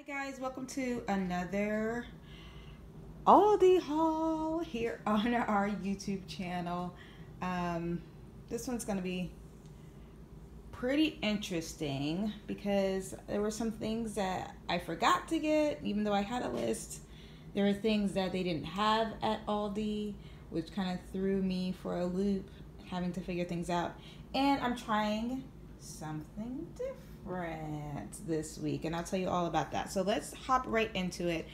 Guys, welcome to another Aldi haul here on our YouTube channel. This one's going to be pretty interesting because there were some things that I forgot to get, even though I had a list. There were things that they didn't have at Aldi, which kind of threw me for a loop, having to figure things out. And I'm trying something different this week, and I'll tell you all about that. So let's hop right into it.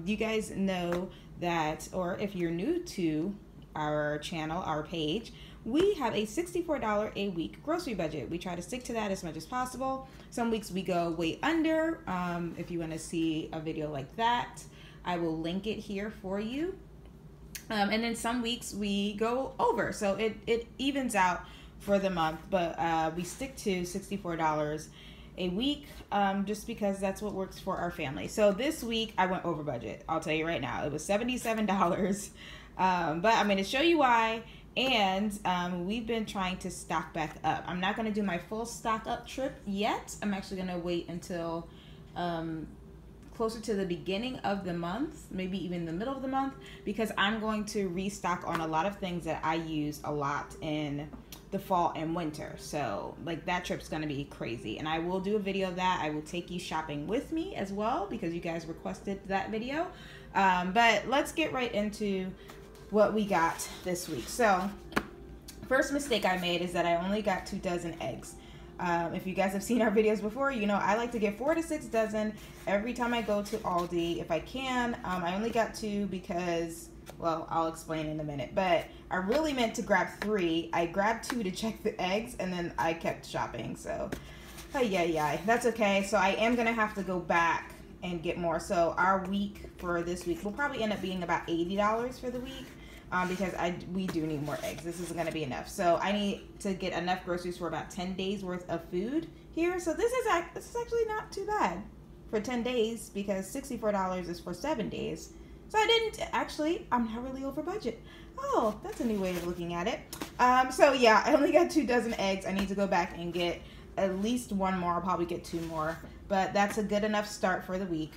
You guys know that, or if you're new to our channel, our page, we have a $64 a week grocery budget. We try to stick to that as much as possible. Some weeks we go way under. If you want to see a video like that, I will link it here for you. And then some weeks we go over, so it evens out for the month, but we stick to $64 a week just because that's what works for our family. So this week I went over budget. I'll tell you right now, it was $77. But I'm going to show you why. And we've been trying to stock back up. I'm not going to do my full stock up trip yet. I'm actually going to wait until closer to the beginning of the month, maybe even the middle of the month, because I'm going to restock on a lot of things that I use a lot in the fall and winter. So like that trip's going to be crazy, and I will do a video of that. I will take you shopping with me as well because you guys requested that video. But let's get right into what we got this week. So first mistake I made is that I only got 2 dozen eggs. If you guys have seen our videos before, you know I like to get 4 to 6 dozen every time I go to Aldi if I can. I only got 2 because, well, I'll explain in a minute, but I really meant to grab 3. I grabbed 2 to check the eggs, and then I kept shopping. So yeah, that's okay. So I am gonna have to go back and get more. So our week for this week will probably end up being about $80 for the week. Because we do need more eggs. This isn't going to be enough. So I need to get enough groceries for about 10 days worth of food here. So this is actually not too bad for 10 days because $64 is for 7 days. So I'm not really over budget. Oh, that's a new way of looking at it. So yeah, I only got 2 dozen eggs. I need to go back and get at least 1 more. I'll probably get 2 more, but that's a good enough start for the week.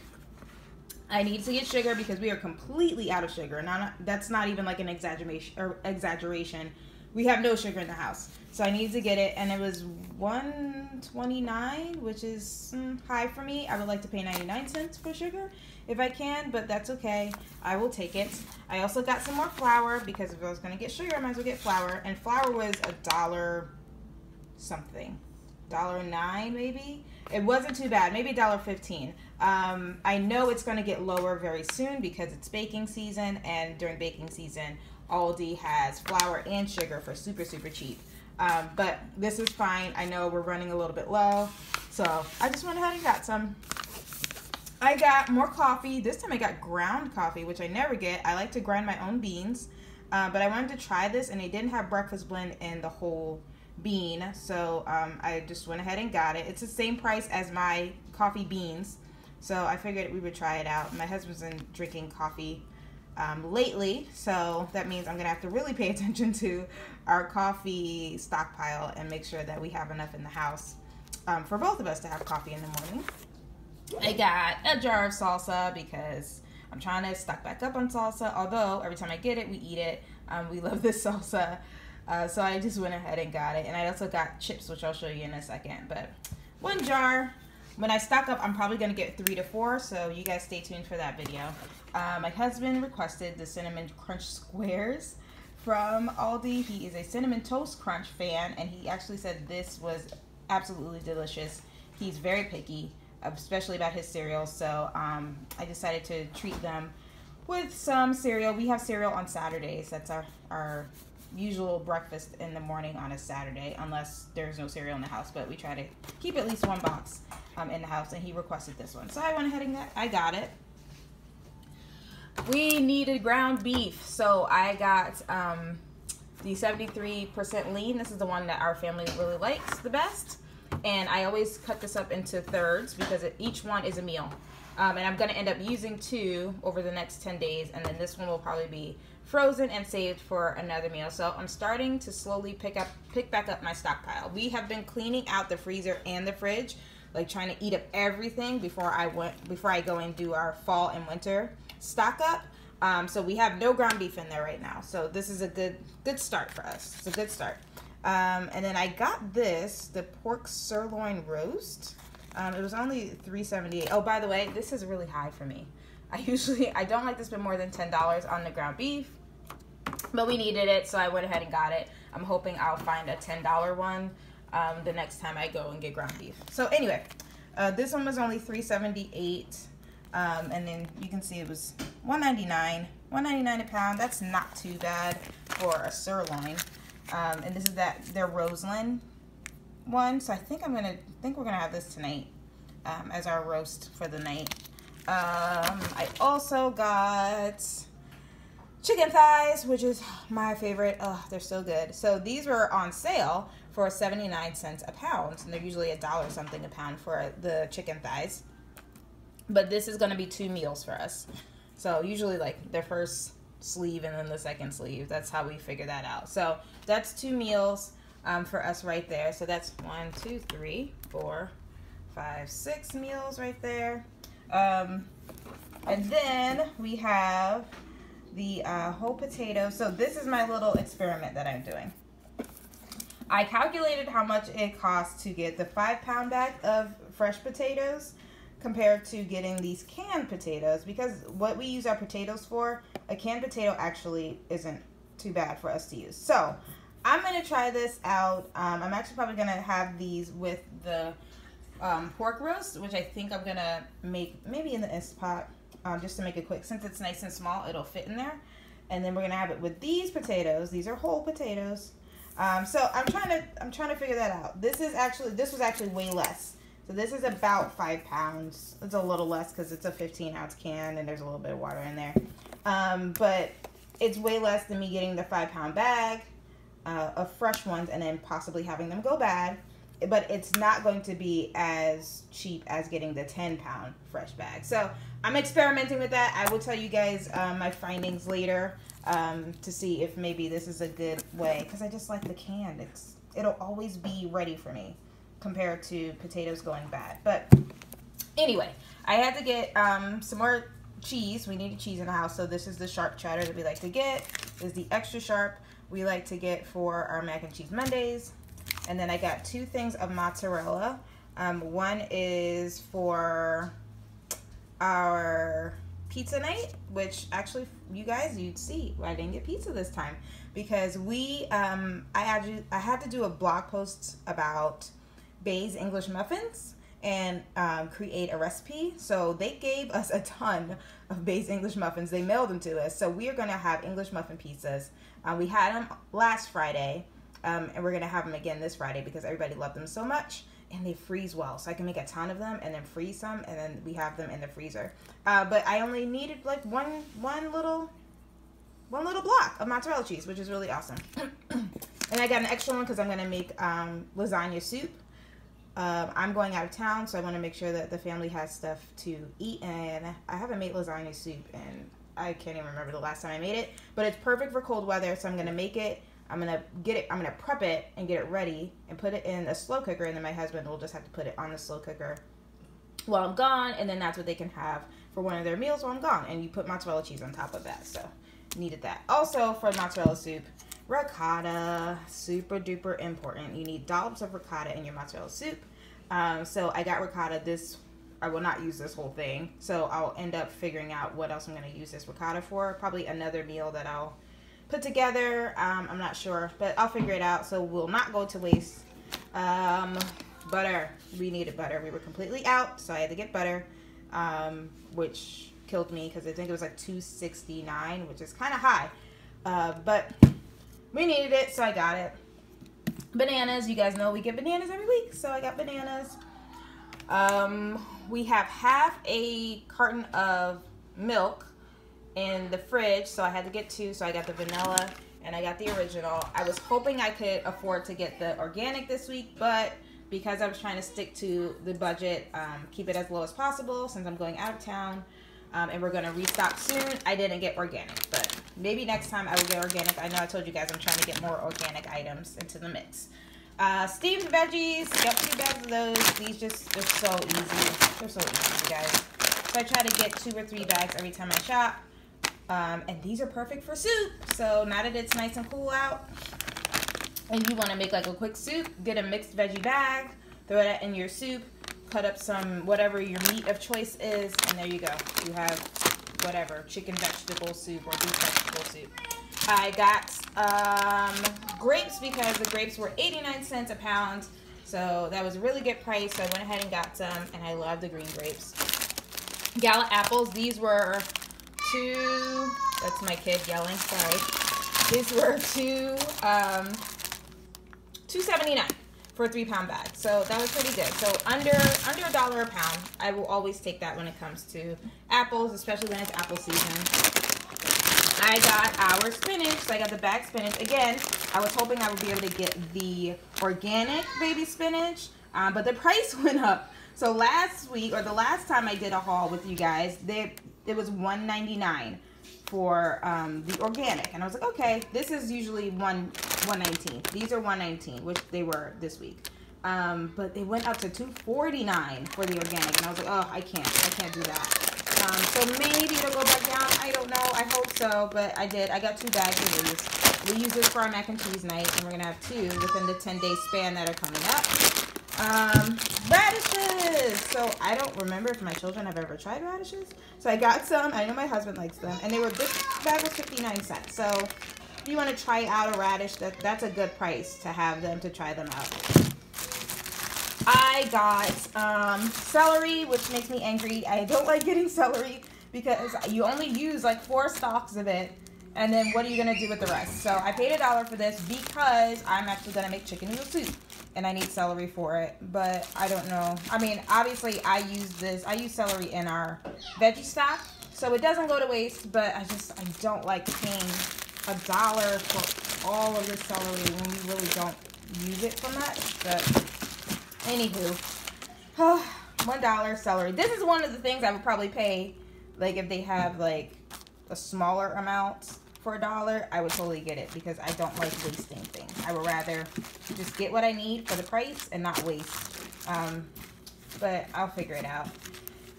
I need to get sugar because we are completely out of sugar. That's not even like an exaggeration. We have no sugar in the house. So I need to get it, and it was $1.29, which is high for me. I would like to pay 99 cents for sugar if I can, but that's okay. I will take it. I also got some more flour because if I was going to get sugar, I might as well get flour. And flour was $1 something. $1.09 maybe. It wasn't too bad, maybe $1.15. I know it's going to get lower very soon because it's baking season, and during baking season Aldi has flour and sugar for super cheap. But this is fine. I know we're running a little bit low, so I just went ahead and got some. I got more coffee. This time I got ground coffee, which I never get. I like to grind my own beans, but I wanted to try this, and they didn't have breakfast blend in the whole bean, so I just went ahead and got it. It's the same price as my coffee beans, so I figured we would try it out. My husband's been drinking coffee lately, so that means I'm gonna have to really pay attention to our coffee stockpile and make sure that we have enough in the house for both of us to have coffee in the morning. I got a jar of salsa because I'm trying to stock back up on salsa, although every time I get it, we eat it. We love this salsa. So I just went ahead and got it. And I also got chips, which I'll show you in a second. But 1 jar. When I stock up, I'm probably going to get 3 to 4. So you guys stay tuned for that video. My husband requested the Cinnamon Crunch Squares from Aldi. He is a Cinnamon Toast Crunch fan. And he actually said this was absolutely delicious. He's very picky, especially about his cereal. So I decided to treat them with some cereal. We have cereal on Saturdays. That's our usual breakfast in the morning on a Saturday, unless there's no cereal in the house, but we try to keep at least 1 box in the house, and he requested this one, so I went ahead and I got it. We needed ground beef, so I got the 73% lean. This is the one that our family really likes the best, and I always cut this up into thirds because each one is a meal. And I'm going to end up using 2 over the next 10 days, and then this one will probably be frozen and saved for another meal. So I'm starting to slowly pick back up my stockpile. We have been cleaning out the freezer and the fridge like trying to eat up everything before I go and do our fall and winter stock up. So we have no ground beef in there right now. So this is a good start for us. It's a good start. And then I got this, the pork sirloin roast. It was only $3.78. Oh, by the way, this is really high for me. I don't like to spend more than $10 on the ground beef, but we needed it, so I went ahead and got it. I'm hoping I'll find a $10 one the next time I go and get ground beef. So anyway, this one was only $3.78, and then you can see it was $1.99 a pound. That's not too bad for a sirloin. And this is their Roseland one, so I think we're gonna have this tonight as our roast for the night. I also got chicken thighs, which is my favorite. Oh, they're so good. So these were on sale for 79 cents a pound, and they're usually $1 something a pound for the chicken thighs. But this is going to be 2 meals for us. So usually like their first sleeve and then the second sleeve. That's how we figure that out. So that's 2 meals for us right there. So that's 1, 2, 3, 4, 5, 6 meals right there. And then we have the whole potato. So this is my little experiment that I'm doing. I calculated how much it costs to get the 5-pound bag of fresh potatoes compared to getting these canned potatoes, because what we use our potatoes for, a canned potato actually isn't too bad for us to use. So I'm going to try this out. I'm actually probably going to have these with the pork roast, which I think I'm going to make maybe in the Instant Pot, just to make it quick. Since it's nice and small, it'll fit in there. And then we're going to have it with these potatoes. These are whole potatoes. So I'm trying to figure that out. This was actually way less. So this is about 5 pounds. It's a little less because it's a 15-ounce can and there's a little bit of water in there. But it's way less than me getting the 5-pound bag of fresh ones and then possibly having them go bad. But it's not going to be as cheap as getting the 10-pound fresh bag. So I'm experimenting with that. I will tell you guys my findings later to see if maybe this is a good way, because I just like the can. It'll always be ready for me compared to potatoes going bad. But anyway, I had to get some more cheese. We needed cheese in the house, so this is the sharp cheddar that we like to get. This is the extra sharp we like to get for our mac and cheese Mondays. And then I got 2 things of mozzarella. One is for our pizza night, which actually, you guys, you'd see I didn't get pizza this time because I had to do a blog post about Bay's English muffins and create a recipe. So they gave us a ton of Bay's English muffins. They mailed them to us. So we are going to have English muffin pizzas. We had them last Friday. And we're going to have them again this Friday because everybody loved them so much. And they freeze well. So I can make a ton of them and then freeze some. And then we have them in the freezer. But I only needed like one little block of mozzarella cheese, which is really awesome. And I got an extra one because I'm going to make lasagna soup. I'm going out of town, so I want to make sure that the family has stuff to eat. And I haven't made lasagna soup and I can't even remember the last time I made it. But it's perfect for cold weather, so I'm going to make it. I'm going to prep it and get it ready and put it in a slow cooker, and then my husband will just have to put it on the slow cooker while I'm gone, and then that's what they can have for one of their meals while I'm gone. And you put mozzarella cheese on top of that, so needed that. Also, for mozzarella soup, ricotta, super duper important. You need dollops of ricotta in your mozzarella soup. So I got ricotta. I will not use this whole thing, so I'll end up figuring out what else I'm going to use this ricotta for. Probably another meal that I'll put together. I'm not sure, but I'll figure it out, so we'll not go to waste. Butter. We needed butter. We were completely out, so I had to get butter, which killed me because I think it was like $2.69, which is kind of high, but we needed it, so I got it. Bananas. You guys know we get bananas every week, so I got bananas. We have half a carton of milk in the fridge, so I had to get 2, so I got the vanilla and I got the original. I was hoping I could afford to get the organic this week, but because I was trying to stick to the budget, keep it as low as possible since I'm going out of town, and we're going to restock soon, I didn't get organic, but maybe next time I will get organic. I know I told you guys I'm trying to get more organic items into the mix. Steamed veggies, got 2 bags of those. These they're so easy. They're so easy, you guys. So I try to get 2 or 3 bags every time I shop. And these are perfect for soup. So now that it's nice and cool out, and you want to make like a quick soup, get a mixed veggie bag, throw that in your soup, cut up some, whatever your meat of choice is, and there you go. You have whatever, chicken vegetable soup or beef vegetable soup. I got grapes because the grapes were 89 cents a pound. So that was a really good price. So I went ahead and got some, and I love the green grapes. Gala apples, these were 2, that's my kid yelling, sorry. These were $2.79 for a 3-pound bag. So that was pretty good. So under $1 a pound. I will always take that when it comes to apples, especially when it's apple season. I got our spinach. So I got the bag spinach. Again, I was hoping I would be able to get the organic baby spinach, but the price went up. So last week, or the last time I did a haul with you guys, it was $1.99 for the organic, and I was like, okay, this is usually $1.19. These are $1.19, which they were this week. But they went up to $2.49 for the organic, and I was like, oh, I can't do that. So maybe it'll go back down. I don't know. I hope so, but I did. I got 2 bags of these. We use this for our mac and cheese night, and we're gonna have 2 within the 10-day span that are coming up. Radishes. So I don't remember if my children have ever tried radishes. So I got some. I know my husband likes them, and this bag was 59 cents. So if you want to try out a radish, that's a good price to have them to try them out. I got celery, which makes me angry. I don't like getting celery because you only use like 4 stalks of it, and then what are you gonna do with the rest? So I paid $1 for this because I'm actually gonna make chicken noodle soup, and I need celery for it. But I don't know. I mean, obviously I use celery in our veggie stock, so it doesn't go to waste. But I don't like paying $1 for all of the celery when we really don't use it for much. But anywho, $1 celery. This is one of the things I would probably pay, like if they have like a smaller amount for $1, I would totally get it because I don't like wasting things. I would rather just get what I need for the price and not waste. But I'll figure it out.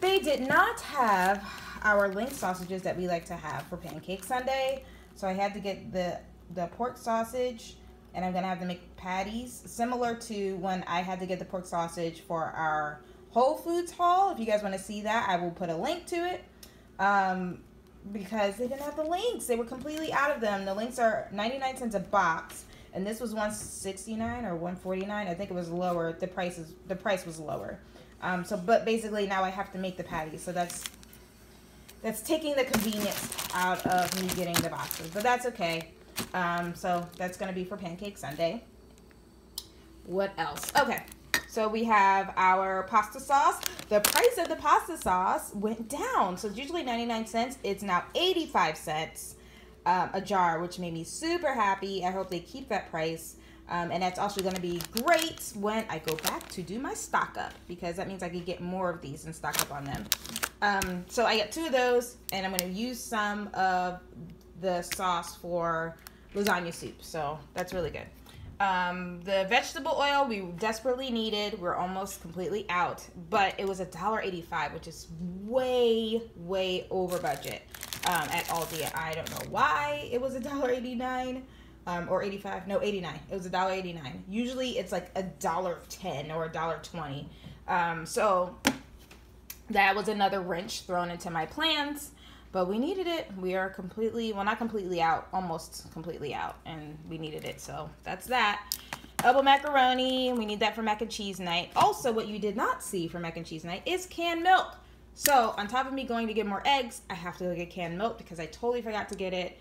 They did not have our link sausages that we like to have for Pancake Sunday, so I had to get the pork sausage, and I'm gonna have to make patties similar to when I had to get the pork sausage for our Whole Foods haul. If you guys want to see that, I will put a link to it. Because they didn't have the links. They were completely out of them. The links are 99 cents a box, and this was $169 or $149. I think it was lower. The price was lower. But basically now I have to make the patties. So that's taking the convenience out of me getting the boxes, but that's okay. So that's gonna be for Pancake Sunday. What else? Okay. So we have our pasta sauce. The price of the pasta sauce went down. So it's usually 99 cents. It's now 85 cents a jar, which made me super happy. I hope they keep that price. And that's also going to be great when I go back to do my stock up, because that means I can get more of these and stock up on them. So I got 2 of those, and I'm going to use some of the sauce for lasagna soup. So that's really good. The vegetable oil we desperately needed. We're almost completely out, but it was $1.85, which is way over budget at Aldi. I don't know why it was $1.89 or 85. No, 89. It was $1.89. Usually it's like $1.10 or $1.20. So that was another wrench thrown into my plans. But we needed it. We are completely, well, not completely out, almost completely out, and we needed it. So that's that. Elbow macaroni. We need that for mac and cheese night. Also, what you did not see for mac and cheese night is canned milk. So on top of me going to get more eggs, I have to go get canned milk because I totally forgot to get it.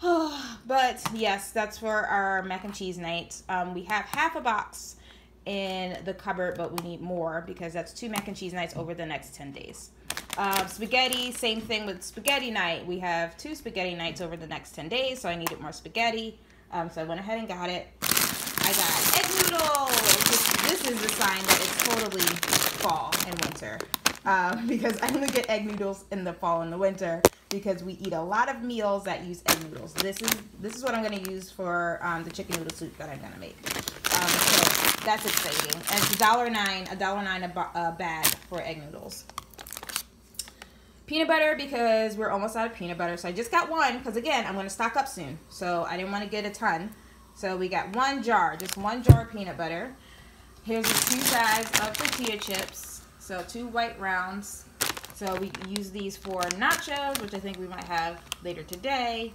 But yes, that's for our mac and cheese night. We have half a box in the cupboard, but we need more because that's 2 mac and cheese nights over the next 10 days. Spaghetti, same thing with spaghetti night. We have 2 spaghetti nights over the next 10 days, so I needed more spaghetti. So I went ahead and got it. I got egg noodles. This is a sign that it's totally fall and winter. Because I only get egg noodles in the fall and the winter because we eat a lot of meals that use egg noodles. This is what I'm going to use for the chicken noodle soup that I'm going to make. So that's exciting. And it's $1.09 a bag for egg noodles. Peanut butter, because we're almost out of peanut butter. So I just got one because, again, I'm going to stock up soon. So I didn't want to get a ton. So we got one jar, just one jar of peanut butter. Here's the 2 bags of tortilla chips. So 2 white rounds. So we use these for nachos, which I think we might have later today.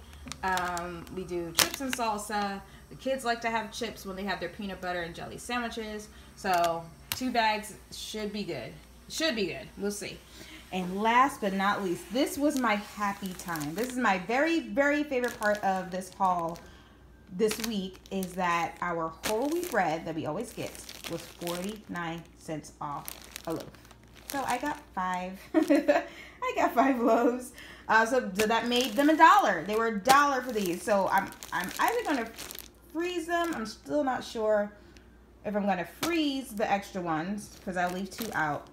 We do chips and salsa. The kids like to have chips when they have their peanut butter and jelly sandwiches. So 2 bags should be good. Should be good. We'll see. And last but not least, this was my happy time. This is my very, very favorite part of this haul this week, is that our whole wheat bread that we always get was 49 cents off a loaf. So I got 5. I got 5 loaves. So that made them $1. They were $1 for these. So I'm either going to freeze them. I'm still not sure if I'm going to freeze the extra ones, because I'll leave 2 out.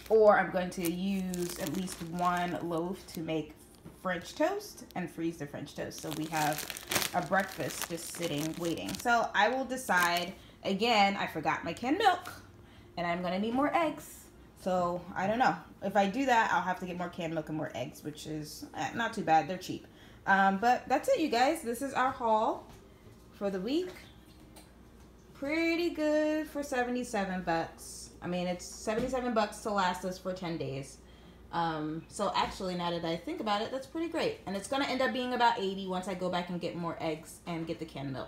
Or I'm going to use at least 1 loaf to make French toast and freeze the French toast. So we have a breakfast just sitting, waiting. So I will decide. Again, I forgot my canned milk, and I'm going to need more eggs. So I don't know. If I do that, I'll have to get more canned milk and more eggs, which is not too bad. They're cheap. But that's it, you guys. This is our haul for the week. Pretty good for 77 bucks. I mean, it's 77 bucks to last us for 10 days. So actually, now that I think about it, that's pretty great. And it's going to end up being about 80 once I go back and get more eggs and get the canned milk.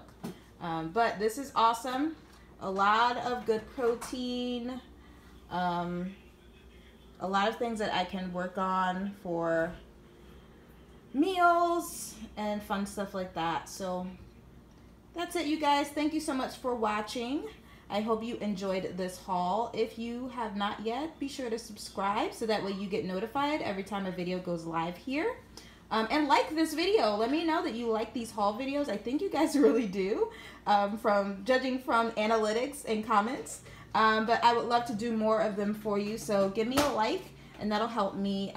But this is awesome. A lot of good protein. A lot of things that I can work on for meals and fun stuff like that. So that's it, you guys. Thank you so much for watching. I hope you enjoyed this haul. If you have not yet, be sure to subscribe so that way you get notified every time a video goes live here. And like this video. Let me know that you like these haul videos. I think you guys really do, from judging from analytics and comments. But I would love to do more of them for you. So give me a like, and that'll help me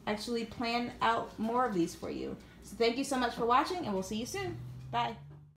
actually plan out more of these for you. So thank you so much for watching, and we'll see you soon. Bye.